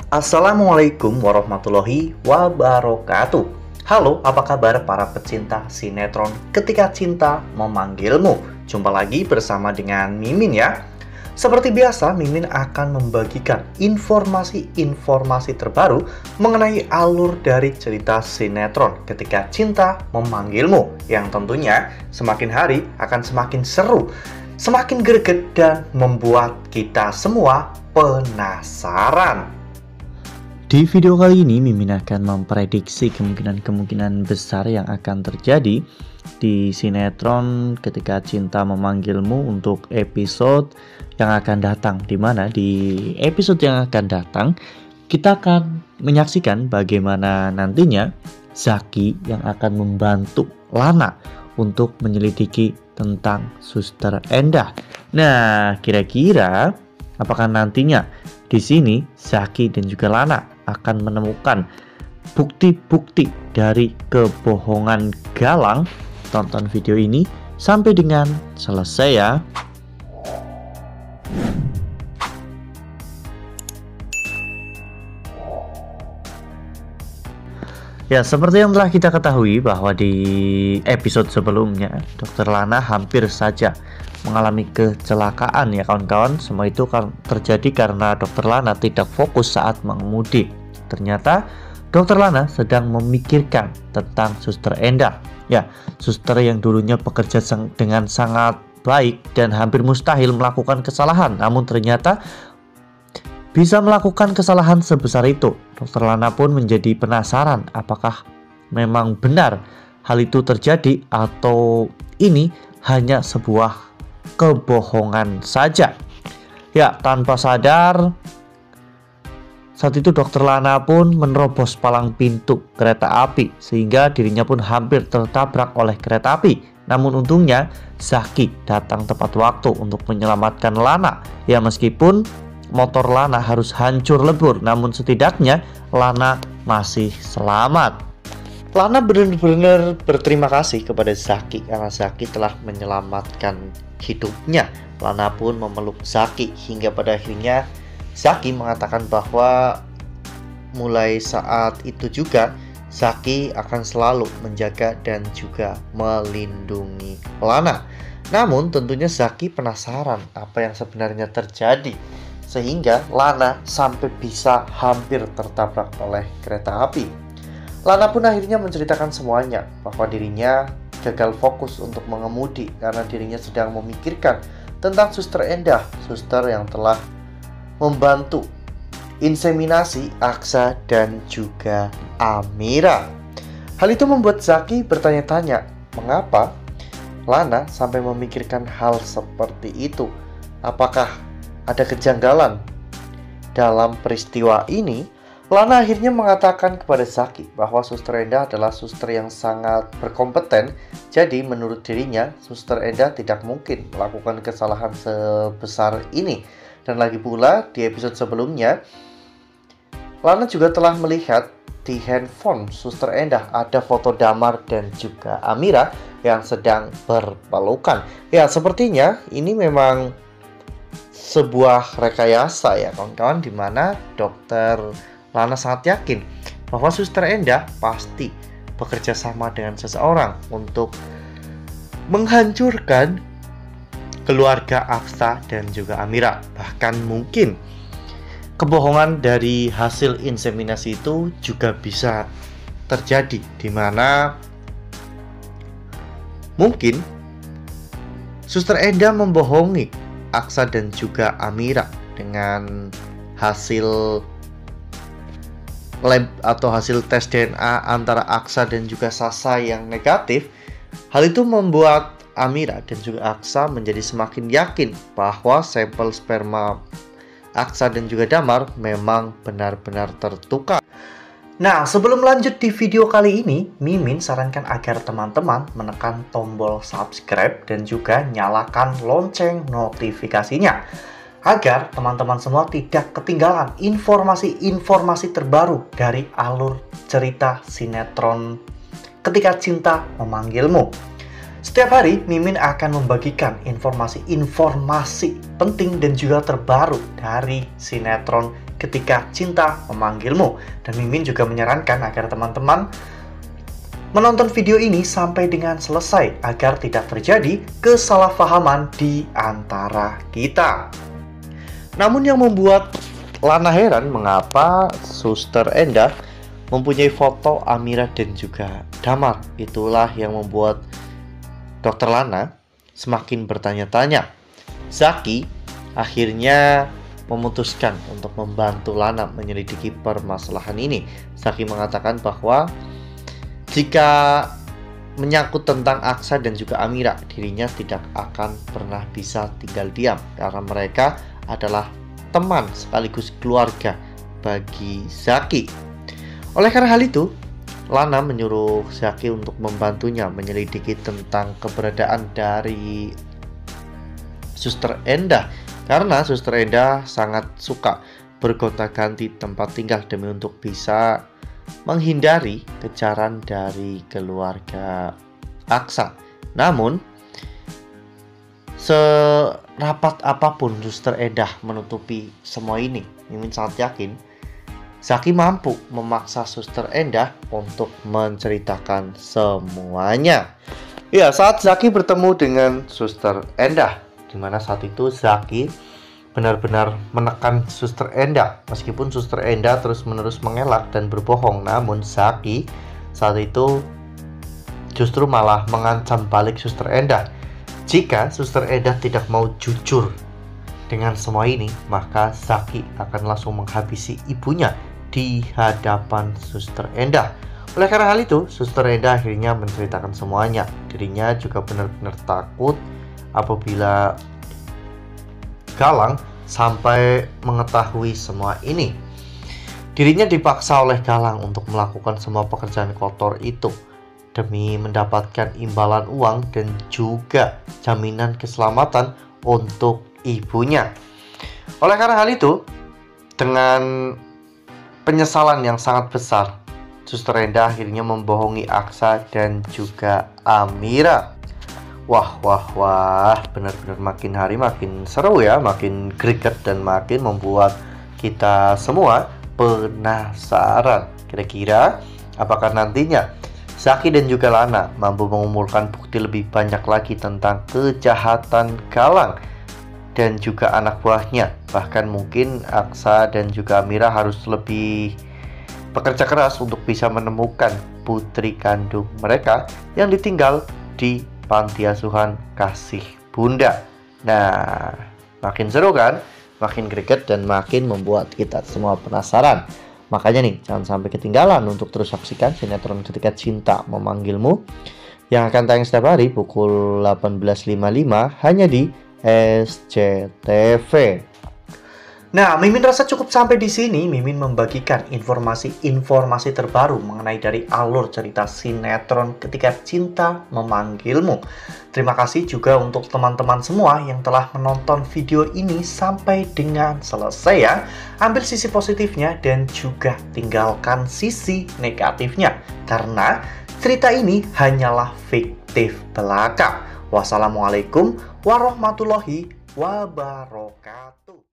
Assalamualaikum warahmatullahi wabarakatuh. Halo, apa kabar para pecinta sinetron Ketika Cinta Memanggilmu? Jumpa lagi bersama dengan Mimin ya. Seperti biasa, Mimin akan membagikan informasi-informasi terbaru mengenai alur dari cerita sinetron Ketika Cinta Memanggilmu, yang tentunya semakin hari akan semakin seru, semakin greget, dan membuat kita semua penasaran. Di video kali ini, Mimin akan memprediksi kemungkinan-kemungkinan besar yang akan terjadi di sinetron Ketika Cinta Memanggilmu untuk episode yang akan datang. Di mana di episode yang akan datang, kita akan menyaksikan bagaimana nantinya Zaki yang akan membantu Lana untuk menyelidiki tentang Suster Endah. Nah, kira-kira apakah nantinya di sini Zaki dan juga Lana akan menemukan bukti-bukti dari kebohongan Galang? Tonton video ini sampai dengan selesai ya. Ya, seperti yang telah kita ketahui bahwa di episode sebelumnya Dokter Lana hampir saja mengalami kecelakaan ya kawan-kawan. Semua itu terjadi karena Dokter Lana tidak fokus saat mengemudi. Ternyata Dokter Lana sedang memikirkan tentang Suster Endah. Ya, suster yang dulunya bekerja dengan sangat baik dan hampir mustahil melakukan kesalahan, namun ternyata bisa melakukan kesalahan sebesar itu. Dokter Lana pun menjadi penasaran apakah memang benar hal itu terjadi atau ini hanya sebuah kebohongan saja. Ya, tanpa sadar saat itu Dokter Lana pun menerobos palang pintu kereta api sehingga dirinya pun hampir tertabrak oleh kereta api. Namun untungnya Zaki datang tepat waktu untuk menyelamatkan Lana. Ya, meskipun motor Lana harus hancur lebur, namun setidaknya Lana masih selamat. Lana benar-benar berterima kasih kepada Zaki karena Zaki telah menyelamatkan hidupnya. Lana pun memeluk Zaki hingga pada akhirnya Zaki mengatakan bahwa mulai saat itu juga Zaki akan selalu menjaga dan juga melindungi Lana. Namun tentunya Zaki penasaran apa yang sebenarnya terjadi sehingga Lana sampai bisa hampir tertabrak oleh kereta api. Lana pun akhirnya menceritakan semuanya bahwa dirinya gagal fokus untuk mengemudi karena dirinya sedang memikirkan tentang Suster Endah, suster yang telah membantu inseminasi Aksa dan juga Amira. Hal itu membuat Zaki bertanya-tanya mengapa Lana sampai memikirkan hal seperti itu. Apakah ada kejanggalan dalam peristiwa ini? Lana akhirnya mengatakan kepada Zaki bahwa Suster Endah adalah suster yang sangat berkompeten. Jadi menurut dirinya Suster Endah tidak mungkin melakukan kesalahan sebesar ini. Dan lagi pula di episode sebelumnya Lana juga telah melihat di handphone Suster Endah ada foto Damar dan juga Amira yang sedang berpelukan. Ya, sepertinya ini memang sebuah rekayasa ya kawan-kawan, dimana Dokter Lana sangat yakin bahwa Suster Endah pasti bekerja sama dengan seseorang untuk menghancurkan keluarga Aksa dan juga Amira. Bahkan mungkin kebohongan dari hasil inseminasi itu juga bisa terjadi, dimana mungkin Suster Endah membohongi Aksa dan juga Amira dengan hasil lab atau hasil tes DNA antara Aksa dan juga Sasa yang negatif. Hal itu membuat Amira dan juga Aksa menjadi semakin yakin bahwa sampel sperma Aksa dan juga Damar memang benar-benar tertukar. Nah, sebelum lanjut di video kali ini, Mimin sarankan agar teman-teman menekan tombol subscribe dan juga nyalakan lonceng notifikasinya agar teman-teman semua tidak ketinggalan informasi-informasi terbaru dari alur cerita sinetron Ketika Cinta Memanggilmu. Setiap hari, Mimin akan membagikan informasi-informasi penting dan juga terbaru dari sinetron ketika cinta memanggilmu. Dan Mimin juga menyarankan agar teman-teman menonton video ini sampai dengan selesai agar tidak terjadi kesalahpahaman di antara kita. Namun yang membuat Lana heran mengapa Suster Endah mempunyai foto Amira dan juga Damar. Itulah yang membuat Dokter Lana semakin bertanya-tanya. Zaki akhirnya memutuskan untuk membantu Lana menyelidiki permasalahan ini. Zaki mengatakan bahwa jika menyangkut tentang Aksa dan juga Amira, dirinya tidak akan pernah bisa tinggal diam karena mereka adalah teman sekaligus keluarga bagi Zaki. Oleh karena hal itu, Lana menyuruh Zaki untuk membantunya menyelidiki tentang keberadaan dari Suster Endah, karena Suster Endah sangat suka bergonta-ganti tempat tinggal demi untuk bisa menghindari kejaran dari keluarga Aksa. Namun serapat apapun Suster Endah menutupi semua ini, Mimin sangat yakin Zaki mampu memaksa Suster Endah untuk menceritakan semuanya. Ya, saat Zaki bertemu dengan Suster Endah, dimana saat itu Zaki benar-benar menekan Suster Endah. Meskipun Suster Endah terus-menerus mengelak dan berbohong, namun Zaki saat itu justru malah mengancam balik Suster Endah. Jika Suster Endah tidak mau jujur dengan semua ini, maka Zaki akan langsung menghabisi ibunya di hadapan Suster Endah. Oleh karena hal itu, Suster Endah akhirnya menceritakan semuanya. Dirinya juga benar-benar takut apabila Galang sampai mengetahui semua ini. Dirinya dipaksa oleh Galang untuk melakukan semua pekerjaan kotor itu demi mendapatkan imbalan uang dan juga jaminan keselamatan untuk ibunya. Oleh karena hal itu, dengan penyesalan yang sangat besar, Suster Endah akhirnya membohongi Aksa dan juga Amira. Wah, benar-benar makin hari makin seru ya, makin greget dan makin membuat kita semua penasaran. Kira-kira apakah nantinya Zaki dan juga Lana mampu mengumpulkan bukti lebih banyak lagi tentang kejahatan Galang dan juga anak buahnya. Bahkan mungkin Aksa dan juga Amira harus lebih bekerja keras untuk bisa menemukan putri kandung mereka yang ditinggal di panti asuhan Kasih Bunda. Nah, makin seru kan? Makin greget dan makin membuat kita semua penasaran. Makanya nih, jangan sampai ketinggalan untuk terus saksikan sinetron Ketika Cinta Memanggilmu yang akan tayang setiap hari pukul 18.55 hanya di SCTV. Nah, Mimin rasa cukup sampai di sini. Mimin membagikan informasi terbaru mengenai dari alur cerita sinetron Ketika Cinta Memanggilmu. Terima kasih juga untuk teman-teman semua yang telah menonton video ini sampai dengan selesai ya. Ambil sisi positifnya dan juga tinggalkan sisi negatifnya, karena cerita ini hanyalah fiktif belaka. Wassalamualaikum warahmatullahi wabarakatuh.